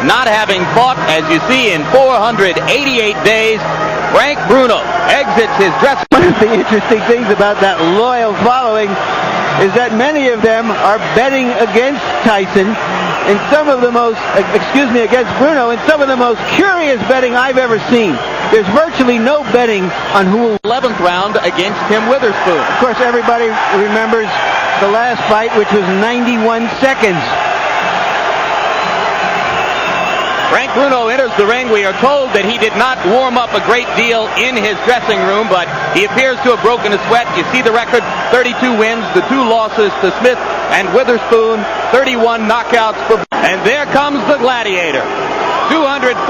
Not having fought, as you see, in 488 days, Frank BRUNO exits his dressing room. One of the interesting things about that loyal following is that many of them are betting against Tyson in some of the most, against BRUNO, in some of the most curious betting I've ever seen. There's virtually no betting on who will 11th round against Tim Witherspoon. Of course, everybody remembers the last fight, which was 91 seconds. Frank BRUNO enters the ring. We are told that he did not warm up a great deal in his dressing room, but he appears to have broken a sweat. You see the record, 32 wins, the 2 losses to Smith and Witherspoon, 31 knockouts for... And there comes the Gladiator. 242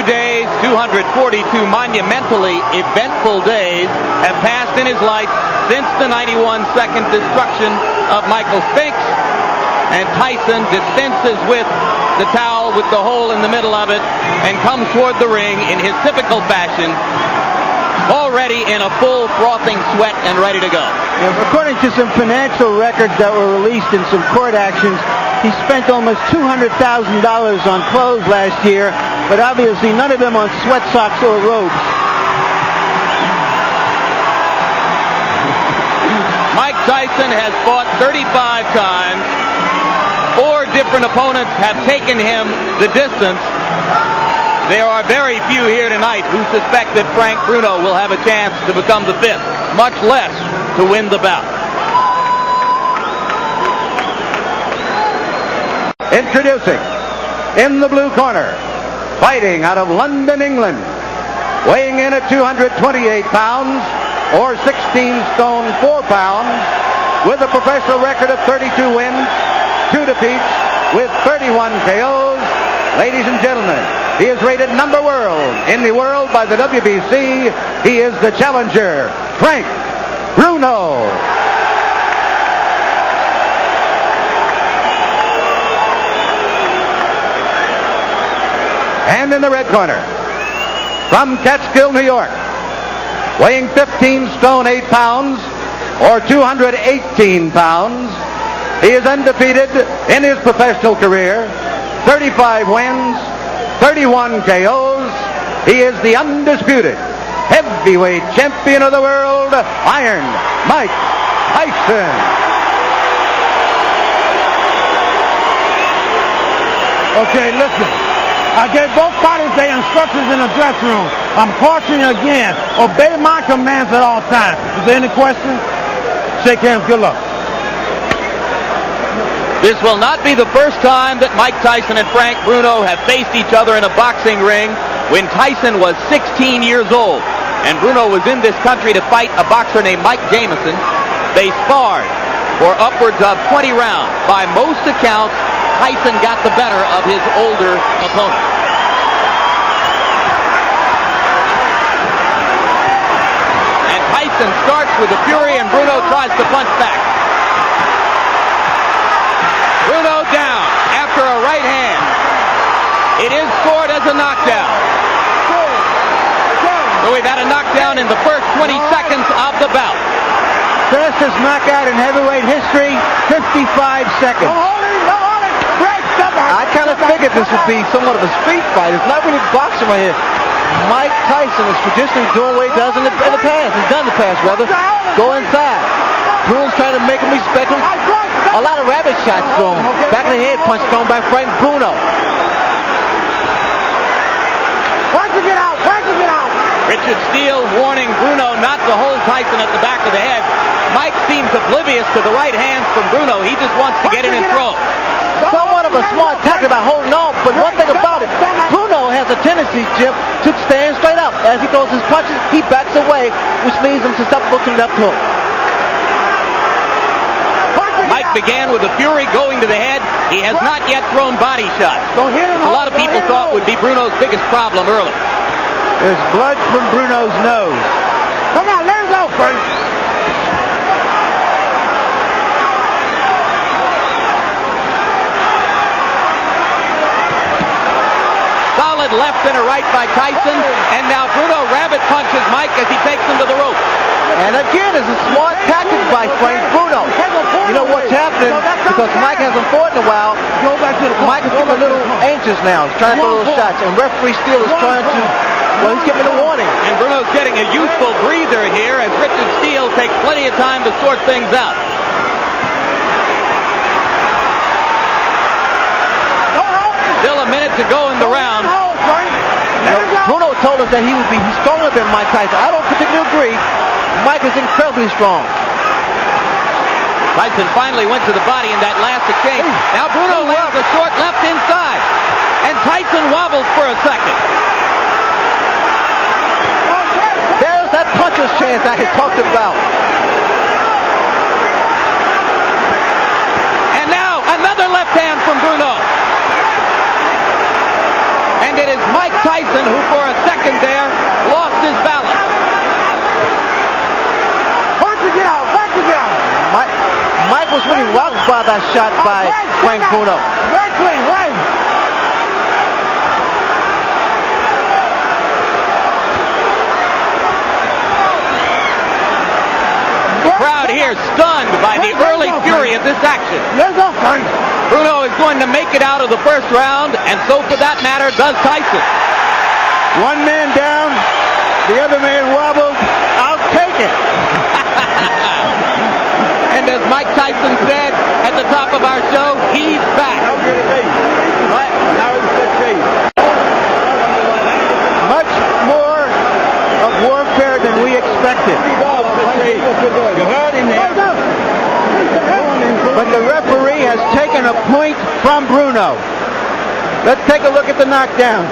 days, 242 monumentally eventful days have passed in his life since the 91-second destruction of Michael Spinks. And Tyson dispenses with the towel with the hole in the middle of it and comes toward the ring in his typical fashion, already in a full frothing sweat and ready to go. According to some financial records that were released in some court actions, he spent almost $200,000 on clothes last year, but obviously none of them on sweat socks or robes. Mike Tyson has fought 35 times. 4 different opponents have taken him the distance. There are very few here tonight who suspect that Frank BRUNO will have a chance to become the 5th, much less to win the bout. Introducing, in the blue corner, fighting out of London, England, weighing in at 228 pounds, or 16 stone 4 pounds, with a professional record of 32 wins, 2 defeats, with 31 KOs. Ladies and gentlemen, he is rated number world in the world by the WBC. He is the challenger, Frank BRUNO. And in the red corner, from Catskill, New York, weighing 15 stone 8 pounds, or 218 pounds, he is undefeated in his professional career, 35 wins, 31 KOs. He is the undisputed heavyweight champion of the world, Iron Mike Tyson. Okay, listen. I gave both parties their instructions in the dressing room. I'm cautioning you again. Obey my commands at all times. Is there any questions? Shake hands. Good luck. This will not be the first time that Mike Tyson and Frank BRUNO have faced each other in a boxing ring. When Tyson was 16 years old and BRUNO was in this country to fight a boxer named Mike Jamison, they sparred for upwards of 20 rounds. By most accounts, Tyson got the better of his older opponent. And Tyson starts with the fury, and BRUNO tries to punch back. BRUNO down after a right hand. It is scored as a knockdown. So we've had a knockdown in the first 20 seconds of the bout. Fastest knockout in heavyweight history, 55 seconds. I kind of figured this would be somewhat of a street fight. It's not really boxing right here. Mike Tyson is traditionally doing what he does in the past. He's done in the past, rather. Go inside. BRUNO's trying to make him respect him. A lot of rabbit shots thrown. Back in the head punch thrown by Frank BRUNO. Why'd you get out? Why'd you get out? Richard Steele warning BRUNO not to hold Tyson at the back of the head. Mike seems oblivious to the right hands from BRUNO. He just wants to get in and throw. Somewhat of a smart tactic about holding on, but one thing about it, BRUNO has a tendency, Jim, to stand straight up. As he throws his punches, he backs away, which leaves him susceptible to left hook. Mike began with a fury going to the head. He has not yet thrown body shots. A lot of people thought would be BRUNO's biggest problem early. There's blood from BRUNO's nose. Come on, let him go first. Solid left and a right by Tyson, and now BRUNO rabbit punches Mike as he takes him to the rope. And again, it's a smart tactic by Frank Bruno. You know what's happening? Because Mike hasn't fought in a while, Mike is getting a little anxious now. He's trying to throw little shots. And referee Steele is trying to, well, he's giving a warning. And Bruno's getting a useful breather here as Richard Steele takes plenty of time to sort things out. Still a minute to go in the round. Bruno told us that he would be stronger than Mike Tyson. I don't particularly agree. Mike is incredibly strong. Tyson finally went to the body in that last exchange. Now Bruno lands a short left inside. And Tyson wobbles for a second. There's that puncher's chance I had talked about. And now another left hand from Bruno. And it is Mike Tyson who for a second there lost his balance. Mike was really rocked by that shot by Frank Bruno. The crowd here stunned by the early fury of this action. Bruno is going to make it out of the first round, and so for that matter does Tyson. One man down, the other man wobbles. I'll take it. And as Mike Tyson said at the top of our show, he's back. Much more of warfare than we expected. But the referee has taken a point from Bruno. Let's take a look at the knockdown.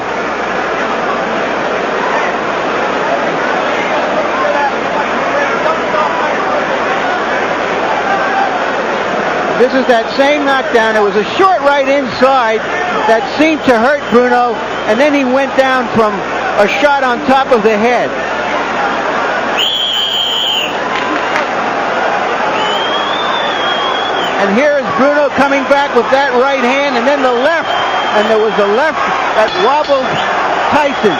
This is that same knockdown. It was a short right inside that seemed to hurt Bruno, and then he went down from a shot on top of the head. And here is Bruno coming back with that right hand, and then the left. And there was a left that wobbled Tyson.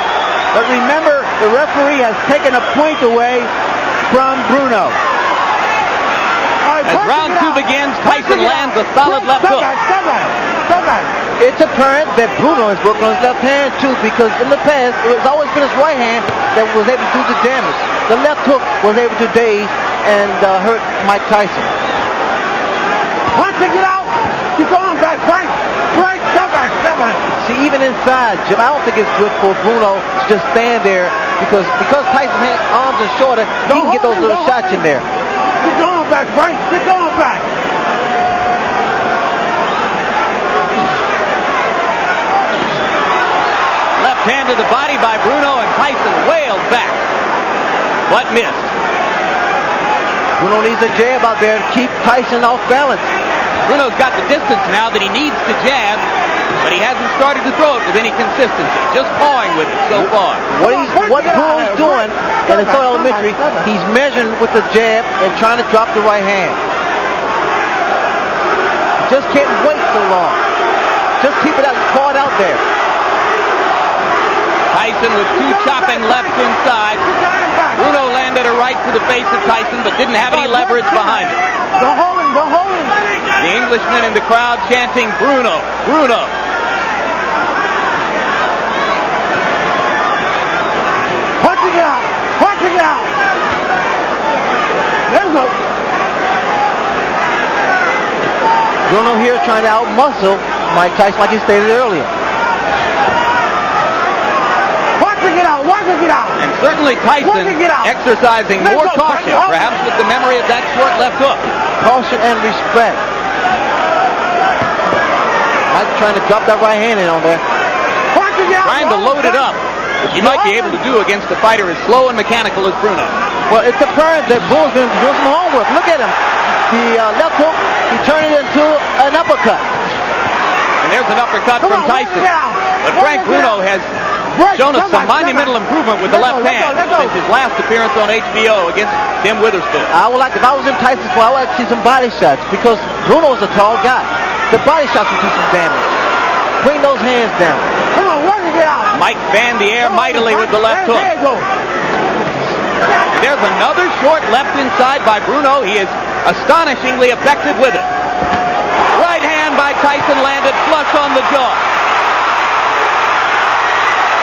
But remember, the referee has taken a point away from Bruno. As round two begins, Tyson lands a solid left hook. It's apparent that Bruno is working on his left hand too, because in the past it was always been his right hand that was able to do the damage. The left hook was able to daze and hurt Mike Tyson. Keep going back, Frank. See, even inside, Jim, I don't think it's good for Bruno to just stand there because Tyson's arms are shorter, he can get those little shots in there. Keep going back, Frank. Keep going back. Left hand to the body by Bruno, and Tyson wailed back. But missed. Bruno needs a jab out there to keep Tyson off balance. Bruno's got the distance now that he needs to jab, but he hasn't started to throw it with any consistency. Just pawing with it so far. What Bruno's doing, and it's so elementary, he's measuring with the jab and trying to drop the right hand. Just can't wait so long. Just keep it out, paw it out there. Tyson with two chopping lefts inside. Bruno landed a right to the face of Tyson, but didn't have any leverage behind it. Don't hold him. The Englishmen in the crowd chanting, Bruno, Bruno. Punching out. There's a... Bruno here trying to outmuscle Mike Tyson like he stated earlier. Watching it out. And certainly Tyson exercising more caution, perhaps with the memory of that short left hook. Caution and respect. Mike trying to drop that right hand in on there. Trying to load it up, which he might be able to do against a fighter as slow and mechanical as Bruno. Well, it's apparent that Bruno's been doing some homework. Look at him. The left hook, he turned it into an uppercut. And there's an uppercut from Tyson. But Frank Bruno has shown us some monumental improvement with the left hand since his last appearance on HBO against Tim Witherspoon. I would like, if I was in Tyson's spot, I would like to see some body shots because Bruno's a tall guy. The body shots will do some damage. Bring those hands down. Come on, work it out. Mike fanned the air mightily with the left hook. There's another short left inside by Bruno. He is astonishingly effective with it. Right hand by Tyson landed flush on the jaw.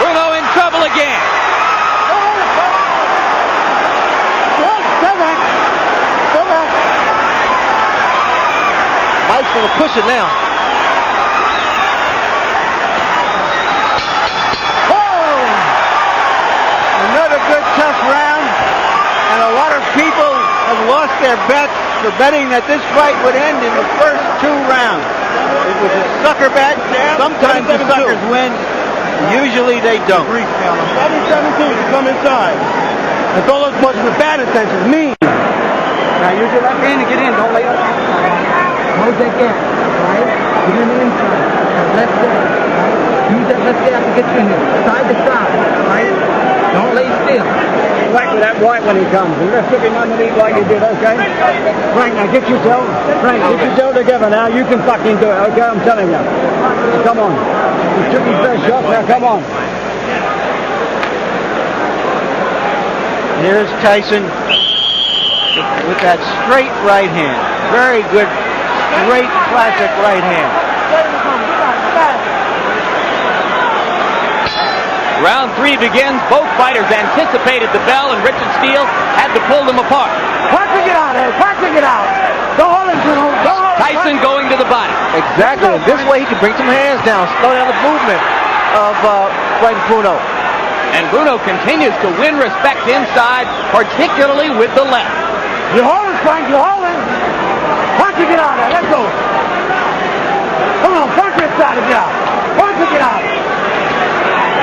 Bruno in trouble again. Mike's going to push it now. Another good tough round, and a lot of people have lost their bets for betting that this fight would end in the first 2 rounds. It was a sucker bet. Sometimes the suckers win. Usually they don't. 7-17 to come inside. That's all as much as the bad intentions mean. Now use your left hand to get in. Don't lay up outside. Hold that gap, right? Get in the inside. Left gap, right? Use that left gap to get you in here. Side to side, right? Don't lay still. Exactly that right when he comes. And let's look him underneath like he did, okay? Frank, now get yourself. Frank, get yourself together now. You can fucking do it, okay? I'm telling you. Come on. You took his best shot. Now come on. Here's Tyson with that straight right hand. Very good, straight, classic right hand. Round 3 begins. Both fighters anticipated the bell, and Richard Steele had to pull them apart. Punching it out, Ed. Punching it out. Don't hold him, Bruno. Don't hold him. Tyson going to the body. Exactly. And this way he can bring some hands down, slow down the movement of Frank Bruno. And Bruno continues to win respect inside, particularly with the left. You hold him, Frank. You hold him. Punching it out, Ed. Let's go. Come on, punch it out of it out. Punching it out.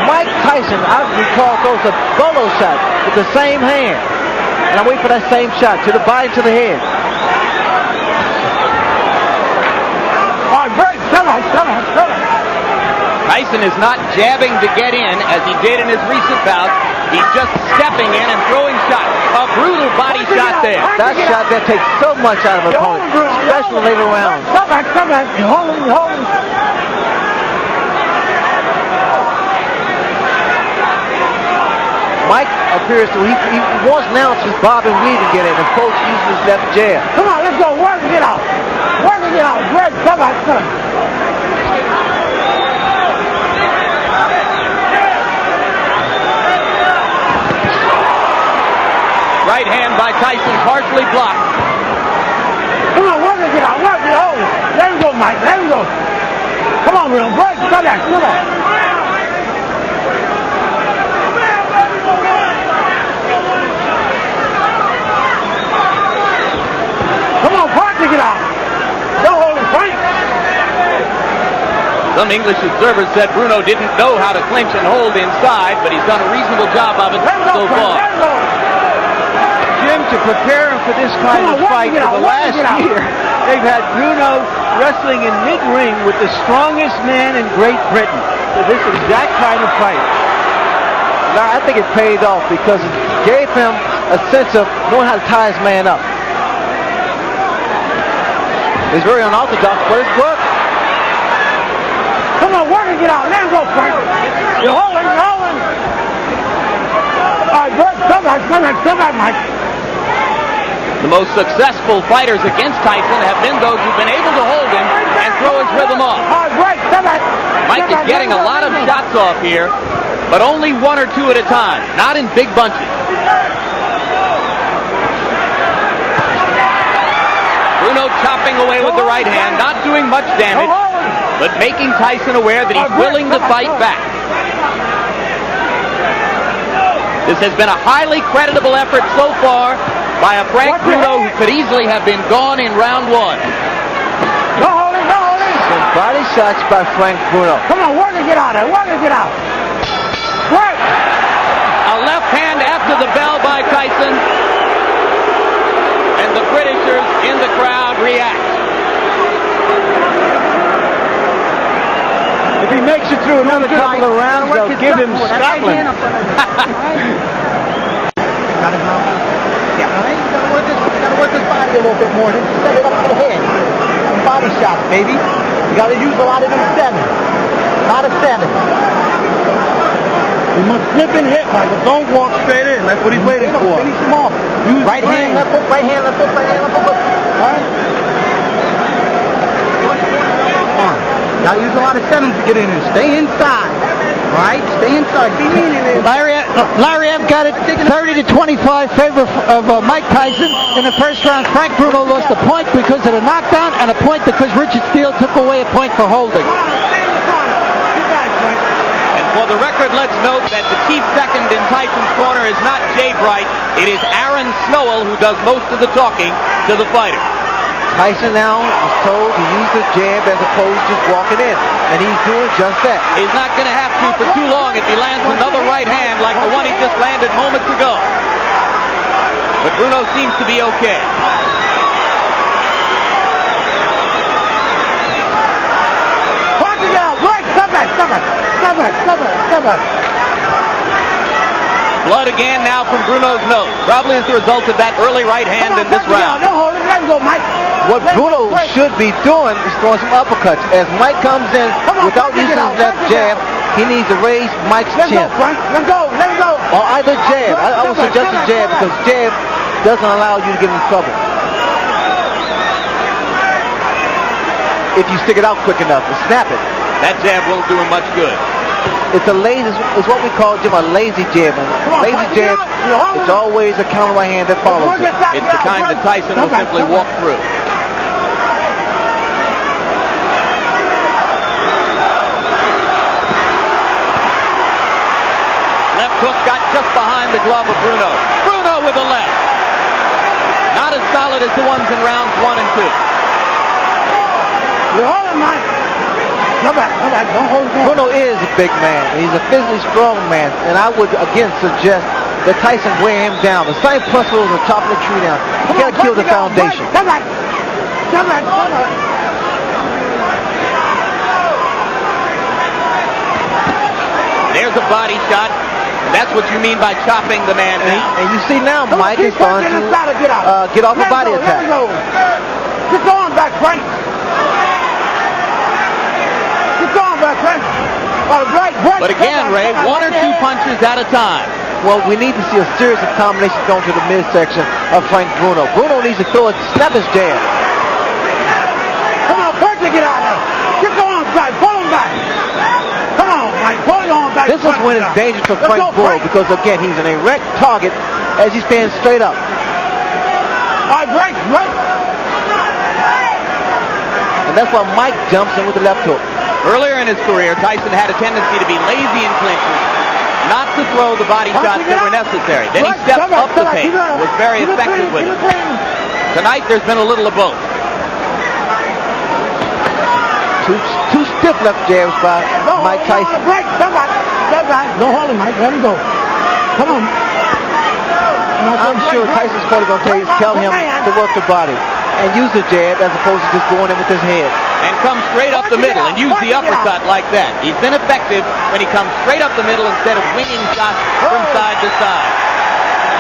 Mike Tyson, I recall, throws a bolo shot with the same hand. And I wait for that same shot to the body, to the head. All right, break. Come on. Tyson is not jabbing to get in as he did in his recent bout. He's just stepping in and throwing shots. A brutal body shot there. That shot that takes so much out of an opponent, especially later rounds. Come back. You hold him. Mike appears to, he wants now to bob and weave to get in, and Coach uses his left jab. Come on, let's go. Work it out. Great. Come on. Right hand by Tyson, partially blocked. Come on, work it out. There we go, Mike. There we go. Come on, Bruno. Break. Come back. Come on, punching it out. Don't hold him, Frank. Some English observers said Bruno didn't know how to clinch and hold inside, but he's done a reasonable job of it so far. Jim, to prepare him for this kind of fight for the last year, they've had Bruno wrestling in mid-ring with the strongest man in Great Britain for this exact kind of fight. Now, I think it paid off because it gave him a sense of knowing how to tie his man up. He's very unorthodox, but it's work. Come on, working it out. Let him go, Frank. You're holding. All right, good. Come back, Mike. The most successful fighters against Tyson have been those who've been able to hold him and throw his rhythm off. All right, great. Come back. Mike is getting a lot of shots off here, but only 1 or 2 at a time, not in big bunches. Bruno chopping away with the right hand, not doing much damage, but making Tyson aware that he's willing to fight back. This has been a highly creditable effort so far by a Frank Bruno who could easily have been gone in round 1. No holding. Some body shots by Frank Bruno. Come on, work it out. Work. A left hand after the bell by Tyson, and the Britishers in the crowd react. If he makes it through another couple of rounds, they'll give him Scotland. Gotta work this body a little bit more. Then set it up to the head. Some body shots, baby. You gotta use a lot of them 7. A lot of 7. You must slip and hit, Michael. Don't walk straight in. That's what he's waiting for. Finish him off. Use Right hand, left hook, right hand, left hook, right hand, left hook. All right? Come on. Y'all use a lot of settings to get in and stay inside. All right? Stay inside. Be leaning in. Lariev got it 30-25 favor of Mike Tyson in the first round. Frank Bruno lost a point because of the knockdown and a point because Richard Steele took away a point for holding. And for the record, let's note that the chief second in Tyson's corner is not Jay Bright. It is Aaron Snowell who does most of the talking to the fighter. Tyson now is told to use the jab as opposed to just walking in, and he's doing just that. He's not going to have to for too long if he lands another right hand like the one he just landed moments ago. But Bruno seems to be okay. Punch it out. Right. Stop it. Blood again now from Bruno's nose. Probably as a result of that early right hand in this round. Don't hold it. Let him go, Mike. What Bruno should be doing is throwing some uppercuts. As Mike comes in without using his left jab, he needs to raise Mike's chin. Let him go. Or either jab. I would suggest a jab because jab doesn't allow you to get in trouble. If you stick it out quick enough and snap it. That jab won't do him much good. It's a lazy, it's what we call, Jim, a lazy jab. And lazy jab, it's always a counter right hand that follows it. It's the kind that Tyson will simply walk through. Left hook got just behind the glove of Bruno. Bruno with the left. Not as solid as the ones in rounds 1 and 2. You hold him, Mike. Come back. Don't hold him. Bruno is a big man. He's a physically strong man. And I would, again, suggest that Tyson wear him down. The same principle as the top of the tree down. You got to kill the foundation. Come back. There's a body shot. That's what you mean by chopping the man down. And you see now Mike is starting to get off a body attack. Get going back, Frank. But again, Ray, 1 or 2 punches at a time. Well, we need to see a series of combinations going to the midsection of Frank Bruno. Bruno needs to throw a snap his jab. Come on, Frank, get out of there. Get going, Frank. Pull him back. Come on, Mike. Pull it on back. This is when it's dangerous for Frank Bruno because, again, he's an erect target as he stands straight up. All right, break. And that's why Mike jumps in with the left hook. Earlier in his career, Tyson had a tendency to be lazy in clinches, not to throw the body shots that were necessary. Then he stepped up the pace, was very effective with it. Tonight, there's been a little of both. Two stiff left jabs by Mike Tyson. Break. Don't hold him, Mike. Let him go. Come on. I'm sure Tyson's probably going to tell him to work the body and use the jab as opposed to just going in with his head. And come straight up the middle and use the uppercut like that. He's been effective when he comes straight up the middle instead of winging shots from side to side.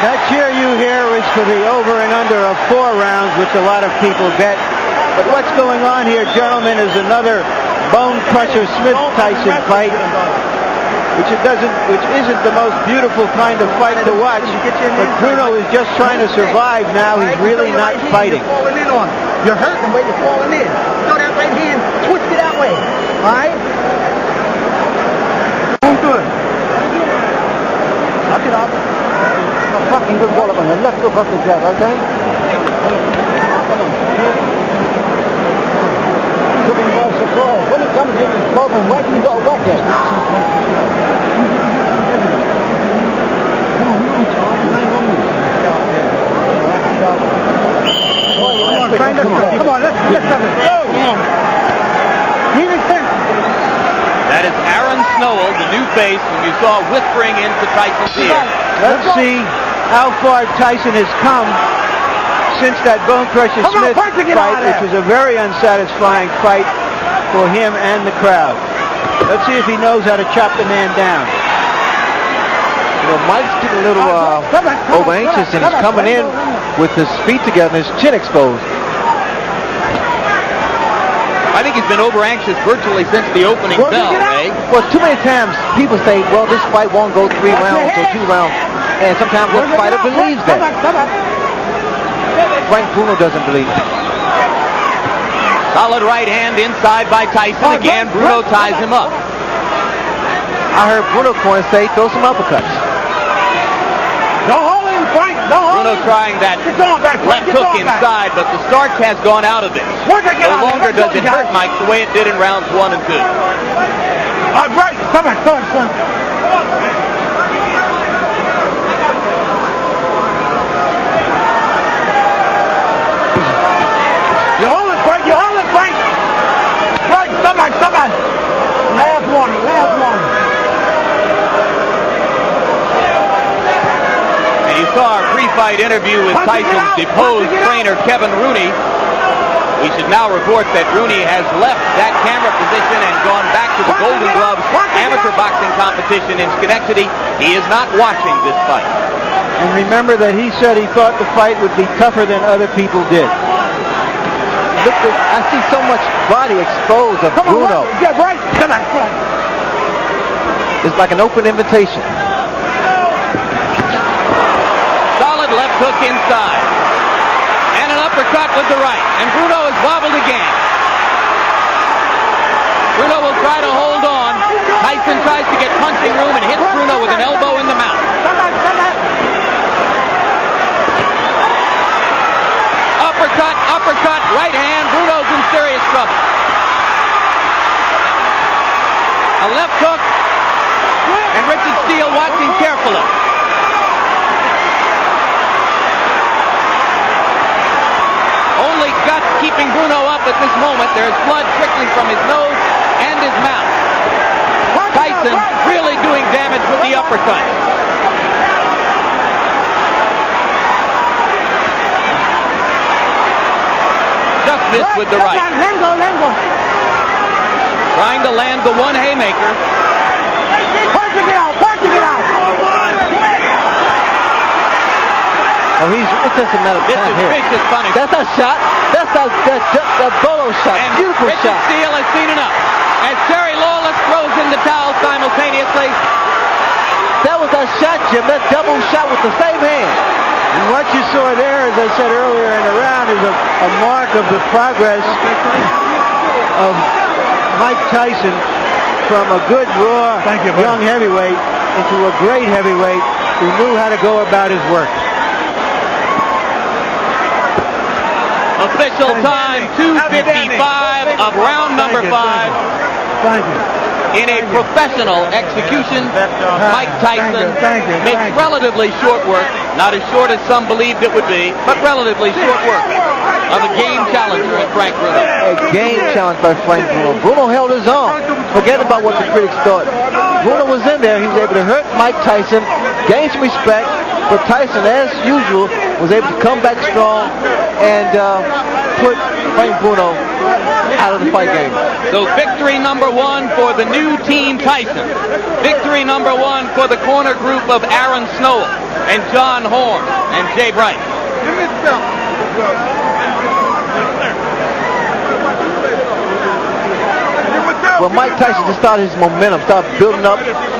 That cheer you hear is for the over and under of 4 rounds, which a lot of people bet. But what's going on here, gentlemen, is another bone crusher Smith-Tyson fight, which isn't the most beautiful kind of fight to watch. But Bruno is just trying to survive now. He's really not fighting. You're hurting when you're falling in. Throw that right hand, twist it that way. All right? Don't do it. Knock it off. A fucking good ball up on the left hook off the jab, okay? When it comes in, it's slow and right, you go back there. Come on, let's have it. That is Aaron Snowell, the new face, whom you saw whispering into Tyson's ear. Let's see how far Tyson has come since that Bone Crusher Smith fight, which was a very unsatisfying fight for him and the crowd. Let's see if he knows how to chop the man down. Well, Mike's getting a little over anxious, and he's coming in with his feet together and his chin exposed. I think he's been over-anxious virtually since the opening bell, Ray. Well, too many times people say, well, this fight won't go 3 rounds or 2 rounds. And sometimes the fighter believes that. Frank Bruno doesn't believe it. Solid right hand inside by Tyson. Again, Bruno ties him up. I heard Bruno corner say, throw some uppercuts. Don't hold him, Frank. Don't hold Bruno him. trying that left hook inside, but the starch has gone out of this. No longer does it hurt Mike the way it did in rounds 1 and 2. Right. Come on, son. You hold it, Frank. Frank, somebody. Last warning. And you saw our pre-fight interview with Tyson's deposed trainer, Kevin Rooney. We should now report that Rooney has left that camera position and gone back to the Golden Gloves amateur boxing competition in Schenectady. He is not watching this fight. And remember that he said he thought the fight would be tougher than other people did. Look, I see so much body exposed of Bruno. Get right. Come on. It's like an open invitation. Solid left hook inside. And an uppercut with the right. And Bruno is wobbled again. Bruno will try to hold on. Tyson tries to get punching room and hits Bruno with an elbow in the mouth. Uppercut, right hand. Bruno's in serious trouble. A left hook. And Richard Steele watching carefully. Only guts keeping Bruno up at this moment. There's blood trickling from his nose and his mouth. Tyson really doing damage with the uppercut. Just missed with the right. Let him go. Trying to land the one haymaker. Punching it out. Oh, it doesn't matter. This is vicious punishment. That's a shot. That's a Bolo shot. And Beautiful Richard shot. Steele has seen enough. As Jerry Lawless throws in the towel simultaneously. That was a shot, Jim. That double shot with the same hand. And what you saw there, as I said earlier in the round, is a mark of the progress of Mike Tyson from a good, raw, young heavyweight into a great heavyweight who knew how to go about his work. Official time, 2:55 of round number 5. Thank you. In a professional execution, Mike Tyson makes relatively short work, not as short as some believed it would be, but relatively short work of a game challenger in Frank Bruno. A game challenge by Frank Bruno. Bruno held his own. Forget about what the critics thought. Bruno was in there. He was able to hurt Mike Tyson, gain some respect, but Tyson, as usual, was able to come back strong and put Frank Bruno out of the fight game. So victory number 1 for the new team Tyson. Victory number 1 for the corner group of Aaron Snow and John Horn and Jay Bright. Well, Mike Tyson just started his momentum, started building up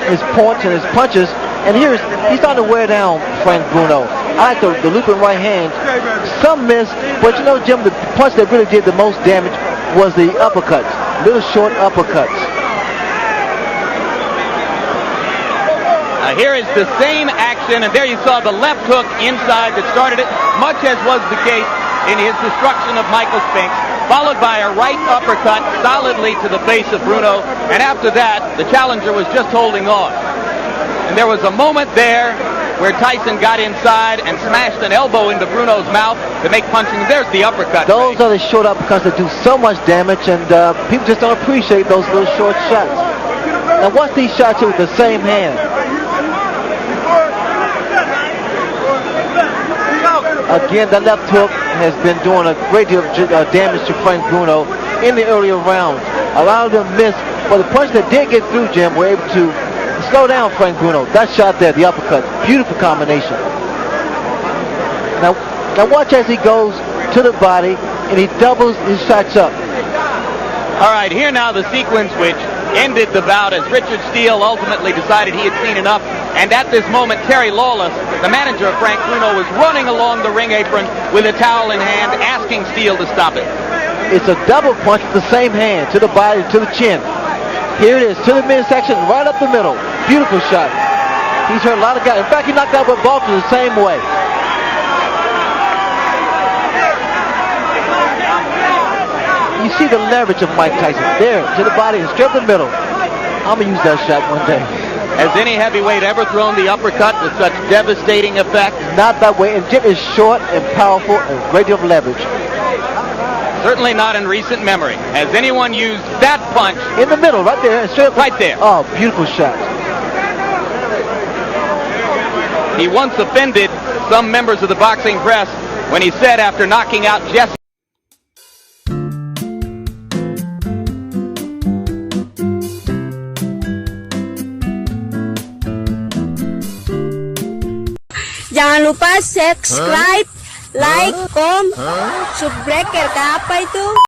his points and his punches, and he's starting to wear down Frank Bruno. I like the looping right hand. Some missed, but you know, Jim, the punch that really did the most damage was the uppercuts, little short uppercuts. Here is the same action, and there you saw the left hook inside that started it, much as was the case in his destruction of Michael Spinks, followed by a right uppercut solidly to the face of Bruno, and after that, the challenger was just holding on. And there was a moment there where Tyson got inside and smashed an elbow into Bruno's mouth to make punching. There's the uppercut. Those are the short uppercuts that do so much damage, and people just don't appreciate those little short shots. Now watch these shots here with the same hand. Again, the left hook has been doing a great deal of damage to Frank Bruno in the earlier rounds. A lot of them missed, but the punch that did get through, Jim, were able to slow down Frank Bruno. That shot there, the uppercut, beautiful combination. Now watch as he goes to the body and he doubles his shots up. All right, here now the sequence which ended the bout as Richard Steele ultimately decided he had seen enough. And at this moment, Terry Lawless, the manager of Frank Bruno, was running along the ring apron with a towel in hand, asking Steele to stop it. It's a double punch with the same hand, to the body, to the chin. Here it is, to the midsection, right up the middle. Beautiful shot. He's hurt a lot of guys. In fact, he knocked out with Baltimore the same way. You see the leverage of Mike Tyson. There, to the body, and straight up the middle. I'm going to use that shot one day. Has any heavyweight ever thrown the uppercut with such devastating effect? Not that way. And Jim is short and powerful and a great deal of leverage. Certainly not in recent memory. Has anyone used that punch? In the middle, right there. Straight up. Right there. Oh, beautiful shot. He once offended some members of the boxing press when he said after knocking out Jesse Jangan lupa subscribe, like, comment, subscribe ke apa itu?